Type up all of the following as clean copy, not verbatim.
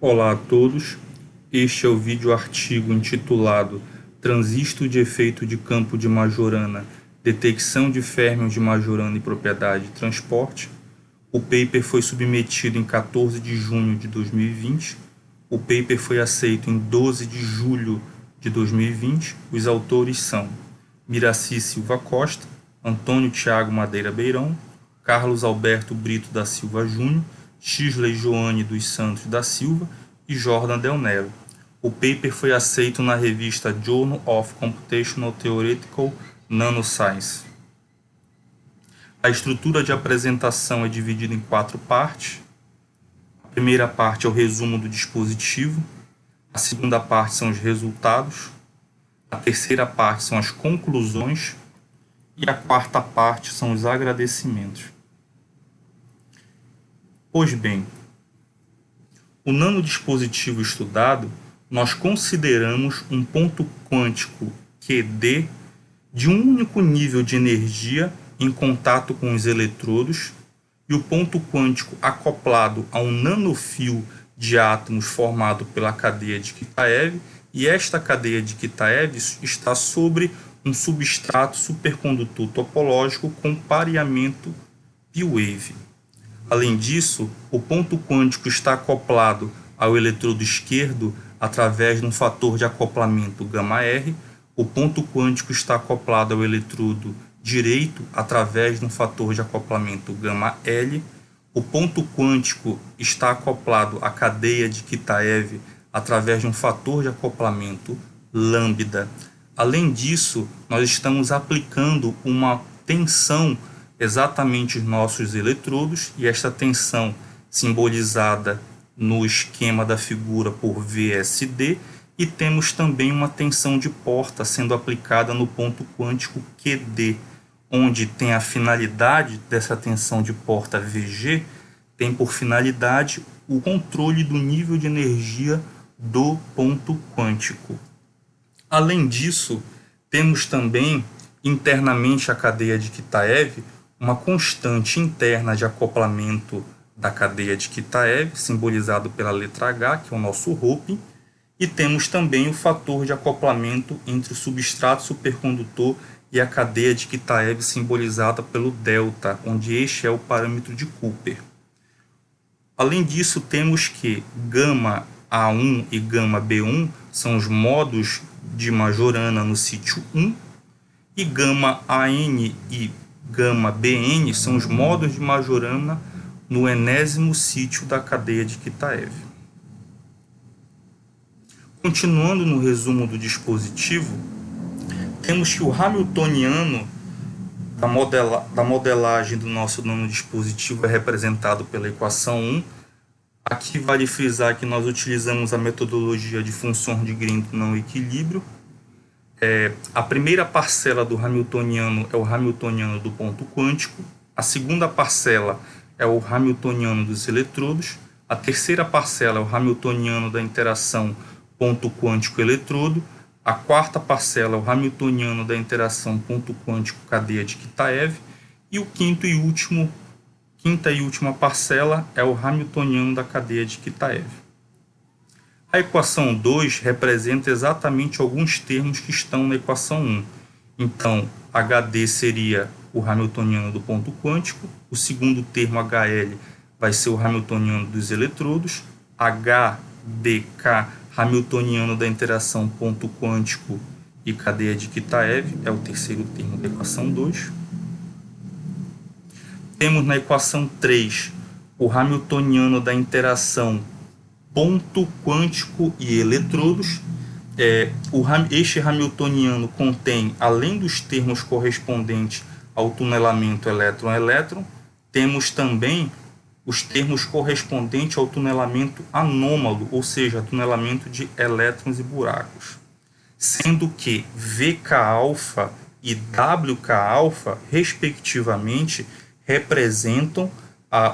Olá a todos, este é o vídeo artigo intitulado Transistor de efeito de campo de Majorana, detecção de férmions de Majorana e propriedade de transporte. O paper foi submetido em 14 de junho de 2020, o paper foi aceito em 12 de julho de 2020, os autores são Miraci Silva Costa, Antônio Thiago Madeira Beirão, Carlos Alberto Brito da Silva Júnior, Xisley Joane dos Santos da Silva e Jordan Del Nero. O paper foi aceito na revista Journal of Computational Theoretical Nanoscience. A estrutura de apresentação é dividida em 4 partes. A primeira parte é o resumo do dispositivo, a segunda parte são os resultados, a terceira parte são as conclusões e a quarta parte são os agradecimentos. Pois bem, o nanodispositivo estudado, nós consideramos um ponto quântico QD de um único nível de energia em contato com os eletrodos e o ponto quântico acoplado a um nanofio de átomos formado pela cadeia de Kitaev, e esta cadeia de Kitaev está sobre um substrato supercondutor topológico com pareamento P-wave. Além disso, o ponto quântico está acoplado ao eletrodo esquerdo através de um fator de acoplamento γR, o ponto quântico está acoplado ao eletrodo direito através de um fator de acoplamento γL, o ponto quântico está acoplado à cadeia de Kitaev através de um fator de acoplamento lambda. Além disso, nós estamos aplicando uma tensão exatamente nos nossos eletrodos, e esta tensão simbolizada no esquema da figura por VSD, e temos também uma tensão de porta sendo aplicada no ponto quântico QD, onde tem a finalidade dessa tensão de porta VG, tem por finalidade o controle do nível de energia do ponto quântico. Além disso, temos também internamente a cadeia de Kitaev uma constante interna de acoplamento da cadeia de Kitaev, simbolizado pela letra H, que é o nosso roping, e temos também o fator de acoplamento entre o substrato supercondutor e a cadeia de Kitaev, simbolizada pelo delta, onde este é o parâmetro de Cooper. Além disso, temos que γ A1 e γ B1 são os modos de Majorana no sítio 1, e γ AN e γ BN são os modos de Majorana no enésimo sítio da cadeia de Kitaev. Continuando no resumo do dispositivo, temos que o hamiltoniano da modelagem do nosso nanodispositivo é representado pela equação 1. Aqui vale frisar que nós utilizamos a metodologia de funções de Green do não equilíbrio. A primeira parcela do hamiltoniano é o hamiltoniano do ponto quântico, a segunda parcela é o hamiltoniano dos eletrodos, a terceira parcela é o hamiltoniano da interação ponto quântico-eletrodo, a quarta parcela é o hamiltoniano da interação ponto quântico-cadeia de Kitaev, e o quinta e última parcela é o hamiltoniano da cadeia de Kitaev. A equação 2 representa exatamente alguns termos que estão na equação 1. Então, HD seria o hamiltoniano do ponto quântico, o segundo termo HL vai ser o hamiltoniano dos eletrodos, HDK, hamiltoniano da interação ponto quântico e cadeia de Kitaev, é o terceiro termo da equação 2. Temos na equação 3 o hamiltoniano da interação ponto quântico e eletrodos. Este hamiltoniano contém, além dos termos correspondentes ao tunelamento elétron-elétron, temos também os termos correspondentes ao tunelamento anômalo, ou seja, tunelamento de elétrons e buracos, sendo que VK-alfa e WK-alfa, respectivamente, representam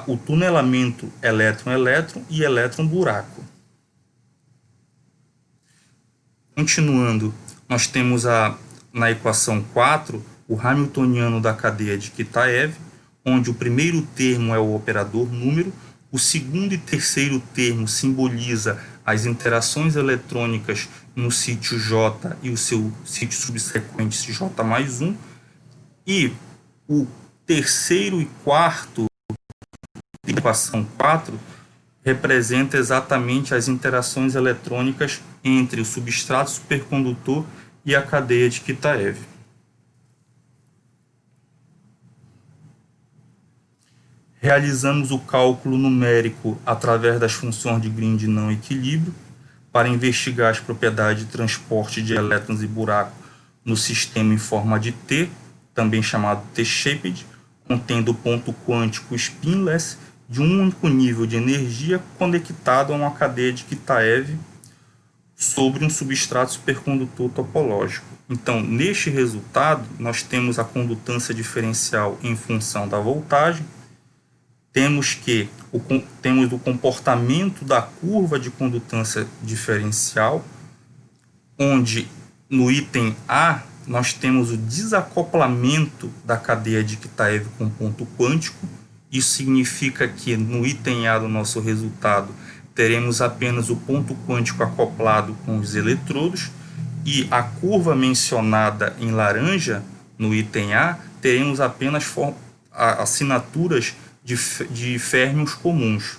o tunelamento elétron-elétron e elétron-buraco. Continuando, nós temos na equação 4 o hamiltoniano da cadeia de Kitaev, onde o primeiro termo é o operador número, O segundo e terceiro termo simboliza as interações eletrônicas no sítio J e o seu sítio subsequente J mais 1. E o terceiro e quarto, equação 4, representa exatamente as interações eletrônicas entre o substrato supercondutor e a cadeia de Kitaev. Realizamos o cálculo numérico através das funções de Green de não equilíbrio para investigar as propriedades de transporte de elétrons e buracos no sistema em forma de T, também chamado T-shaped, contendo o ponto quântico spinless de um único nível de energia conectado a uma cadeia de Kitaev sobre um substrato supercondutor topológico. Então, neste resultado, nós temos a condutância diferencial em função da voltagem, temos o comportamento da curva de condutância diferencial, onde no item A nós temos o desacoplamento da cadeia de Kitaev com ponto quântico. Isso significa que no item A do nosso resultado teremos apenas o ponto quântico acoplado com os eletrodos, e a curva mencionada em laranja no item A teremos apenas assinaturas de férmions comuns.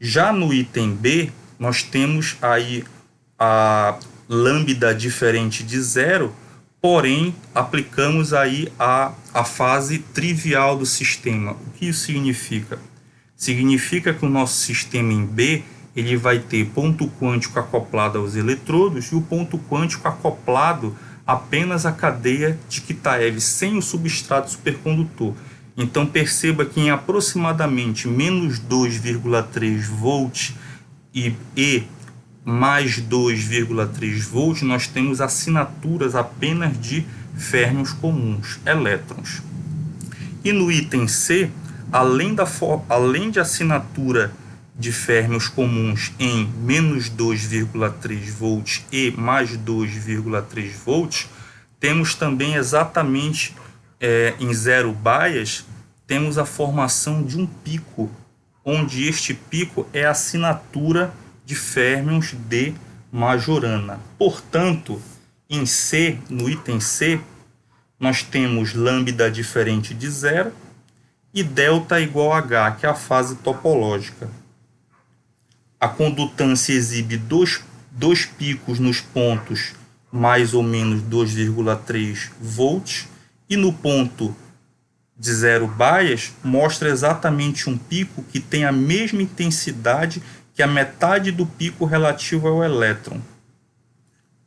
Já no item B, nós temos aí a lambda diferente de zero, porém aplicamos aí a fase trivial do sistema. O que isso significa? Significa que o nosso sistema em B ele vai ter ponto quântico acoplado aos eletrodos e o ponto quântico acoplado apenas à cadeia de Kitaev, sem o substrato supercondutor. Então, perceba que em aproximadamente menos 2,3 volts e mais 2,3 volts, nós temos assinaturas apenas de férmions comuns, elétrons. E no item C, além de assinatura de férmions comuns em menos 2,3 volts e mais 2,3 volts, temos também exatamente em zero bias, temos a formação de um pico, onde este pico é a assinatura de férmions de Majorana. Portanto, em C, no item C, nós temos lambda diferente de zero e delta igual a H, que é a fase topológica. A condutância exibe dois picos nos pontos mais ou menos 2,3 volts, e no ponto de zero bias mostra exatamente um pico que tem a mesma intensidade que a metade do pico relativo ao elétron.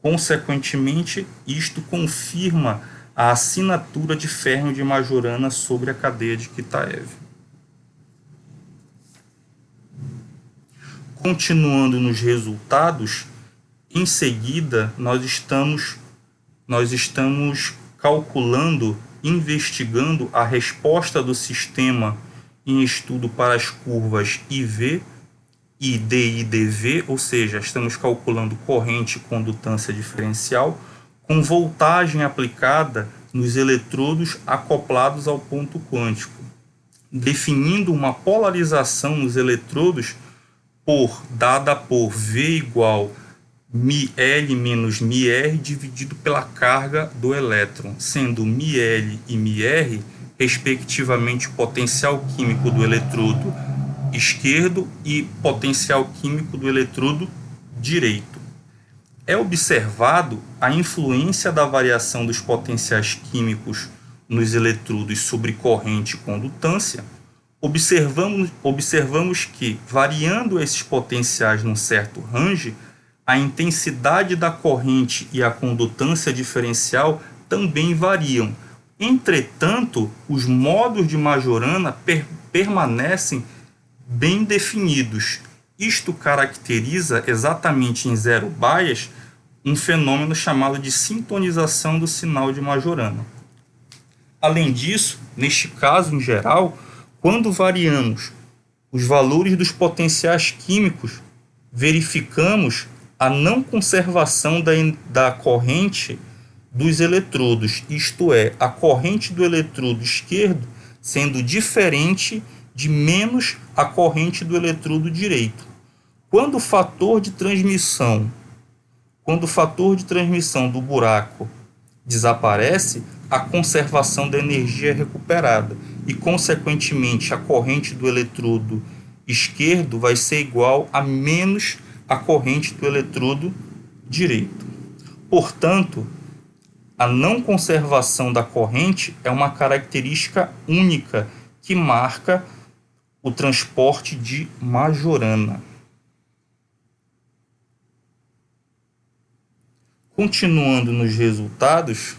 Consequentemente, isto confirma a assinatura de férmio de Majorana sobre a cadeia de Kitaev. Continuando nos resultados, em seguida nós estamos calculando, investigando a resposta do sistema em estudo para as curvas IV e DI/DV, ou seja, estamos calculando corrente e condutância diferencial com voltagem aplicada nos eletrodos acoplados ao ponto quântico, definindo uma polarização nos eletrodos dada por V igual μL menos μR dividido pela carga do elétron, sendo μL e μR, respectivamente, o potencial químico do eletrodo esquerdo e potencial químico do eletrodo direito. É observado a influência da variação dos potenciais químicos nos eletrodos sobre corrente e condutância. Observamos que, variando esses potenciais num certo range, a intensidade da corrente e a condutância diferencial também variam. Entretanto, os modos de Majorana permanecem bem definidos. Isto caracteriza exatamente em zero bias um fenômeno chamado de sintonização do sinal de Majorana. Além disso, neste caso em geral, quando variamos os valores dos potenciais químicos, verificamos a não conservação da corrente dos eletrodos, isto é, a corrente do eletrodo esquerdo sendo diferente de menos a corrente do eletrodo direito. Quando o fator de transmissão do buraco desaparece, a conservação da energia é recuperada e, consequentemente, a corrente do eletrodo esquerdo vai ser igual a menos a corrente do eletrodo direito. Portanto, a não conservação da corrente é uma característica única que marca o transporte de Majorana. Continuando nos resultados,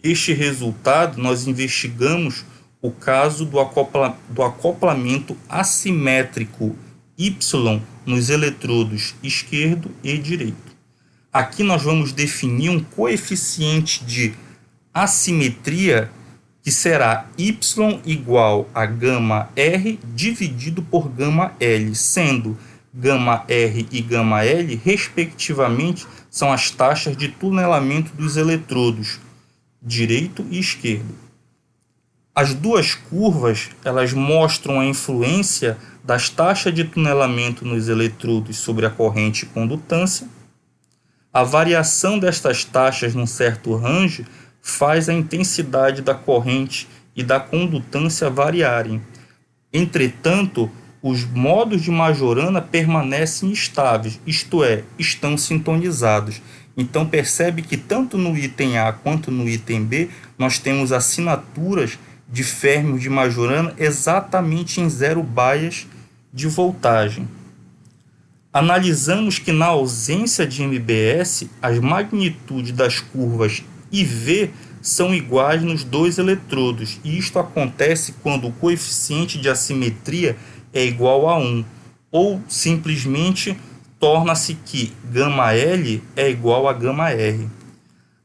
este resultado nós investigamos o caso do acoplamento assimétrico Y nos eletrodos esquerdo e direito. Aqui nós vamos definir um coeficiente de assimetria que será Y igual a gama R dividido por gama L, sendo gama R e gama L, respectivamente, são as taxas de tunelamento dos eletrodos direito e esquerdo. As duas curvas, elas mostram a influência das taxas de tunelamento nos eletrodos sobre a corrente e condutância. A variação destas taxas num certo range faz a intensidade da corrente e da condutância variarem. Entretanto, os modos de Majorana permanecem estáveis, isto é, estão sintonizados. Então percebe que tanto no item A quanto no item B, nós temos assinaturas de férmions de Majorana exatamente em 0 baias de voltagem. Analisamos que na ausência de MBS, as magnitudes das curvas IV são iguais nos dois eletrodos, e isto acontece quando o coeficiente de assimetria é igual a 1, ou simplesmente torna-se que gama L é igual a gama R.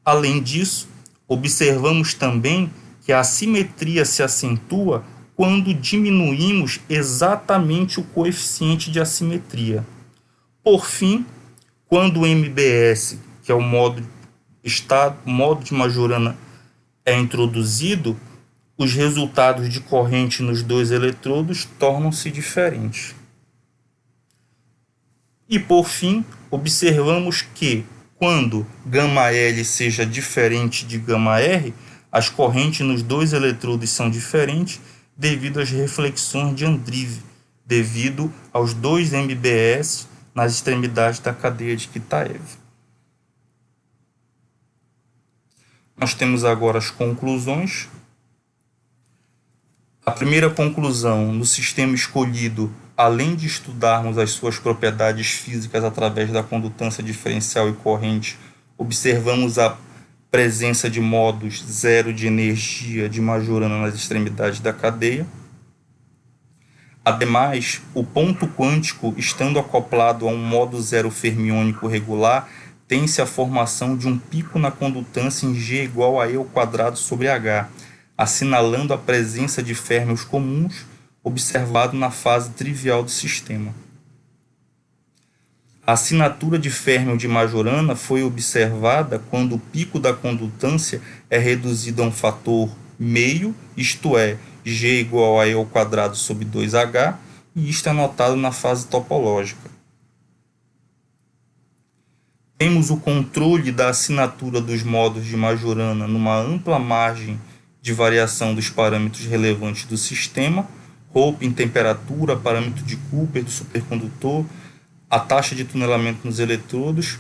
Além disso, observamos também que a assimetria se acentua quando diminuímos exatamente o coeficiente de assimetria. Por fim, quando o MBS, que é o modo de Majorana, é introduzido, os resultados de corrente nos dois eletrodos tornam-se diferentes. E por fim, observamos que quando gama L seja diferente de gama R, as correntes nos dois eletrodos são diferentes devido às reflexões de Andreev, devido aos dois MBS nas extremidades da cadeia de Kitaev. Nós temos agora as conclusões. A primeira conclusão: no sistema escolhido, além de estudarmos as suas propriedades físicas através da condutância diferencial e corrente, observamos a presença de modos zero de energia de Majorana nas extremidades da cadeia. Ademais, o ponto quântico, estando acoplado a um modo zero fermiônico regular, tem-se a formação de um pico na condutância em G igual a E² sobre H, assinalando a presença de férmions comuns observado na fase trivial do sistema. A assinatura de férmion de Majorana foi observada quando o pico da condutância é reduzido a um fator meio, isto é, G igual a E² sobre 2H, e isto é notado na fase topológica. Temos o controle da assinatura dos modos de Majorana numa ampla margem de variação dos parâmetros relevantes do sistema, Hoping, temperatura, parâmetro de Cooper do supercondutor, a taxa de tunelamento nos eletrodos.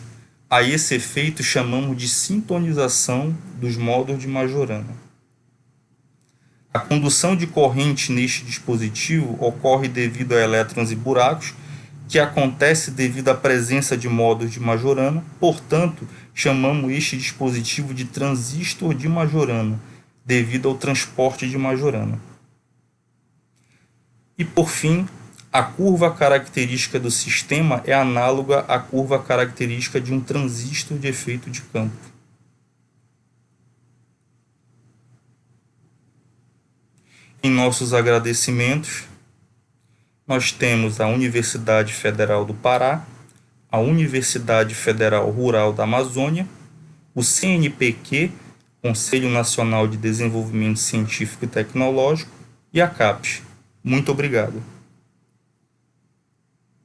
A esse efeito chamamos de sintonização dos modos de Majorana. A condução de corrente neste dispositivo ocorre devido a elétrons e buracos, que acontece devido à presença de modos de Majorana. Portanto, chamamos este dispositivo de transistor de Majorana, devido ao transporte de Majorana. E por fim, a curva característica do sistema é análoga à curva característica de um transistor de efeito de campo. Em nossos agradecimentos, nós temos a Universidade Federal do Pará, a Universidade Federal Rural da Amazônia, o CNPq, Conselho Nacional de Desenvolvimento Científico e Tecnológico, e a CAPES. Muito obrigado.